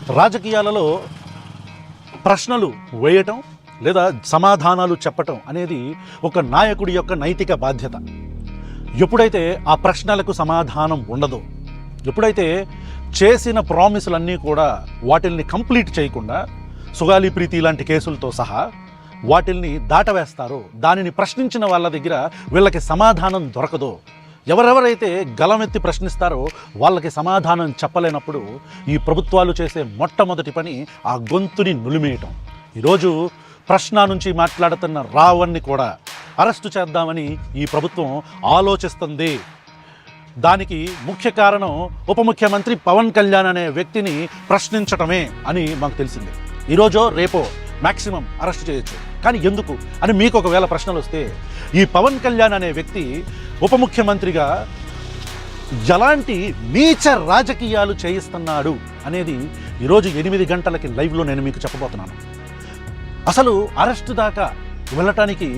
రాజకీయాలలో ప్రశ్నలు వేయటం లేదా సమాధానాలు చెప్పటం అనేది ఒక నాయకుడి యొక్క నైతిక బాధ్యత. ఎప్పుడైతే ఆ ప్రశ్నలకు సమాధానం ఉండదో, ఎప్పుడైతే చేసిన ప్రామిసులన్నీ కూడా వాటిల్ని కంప్లీట్ చేయకుండా సుగాలి ప్రీతి లాంటి కేసులతో సహా వాటిల్ని దాటవేస్తారో, దానిని ప్రశ్నించిన వాళ్ళ దగ్గర వీళ్ళకి సమాధానం దొరకదో, ఎవరెవరైతే గలమెత్తి ప్రశ్నిస్తారో వాళ్ళకి సమాధానం చెప్పలేనప్పుడు ఈ ప్రభుత్వాలు చేసే మొట్టమొదటి పని ఆ గొంతుని నులిమేయటం. ఈరోజు ప్రశ్న నుంచి మాట్లాడుతున్న రావణ్ణి కూడా అరెస్టు చేద్దామని ఈ ప్రభుత్వం ఆలోచిస్తుంది. దానికి ముఖ్య కారణం ఉప ముఖ్యమంత్రి పవన్ కళ్యాణ్ అనే వ్యక్తిని ప్రశ్నించటమే అని మాకు తెలిసింది. ఈరోజో రేపో మ్యాక్సిమం అరెస్ట్ చేయొచ్చు. కానీ ఎందుకు అని మీకు ఒకవేళ ప్రశ్నలు వస్తే, ఈ పవన్ కళ్యాణ్ అనే వ్యక్తి ఉప ముఖ్యమంత్రిగా ఎలాంటి నీచ రాజకీయాలు చేయిస్తున్నాడు అనేది ఈరోజు 8 గంటలకి లైవ్లో నేను మీకు చెప్పబోతున్నాను. అసలు అరెస్ట్ దాకా వెళ్ళటానికి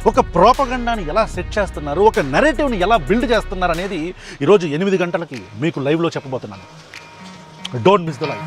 ఒక ప్రోపగండాని ఎలా సెట్ చేస్తున్నారు, ఒక నెరేటివ్ని ఎలా బిల్డ్ చేస్తున్నారు అనేది ఈరోజు 8 గంటలకి మీకు లైవ్లో చెప్పబోతున్నాను. Don't miss the live.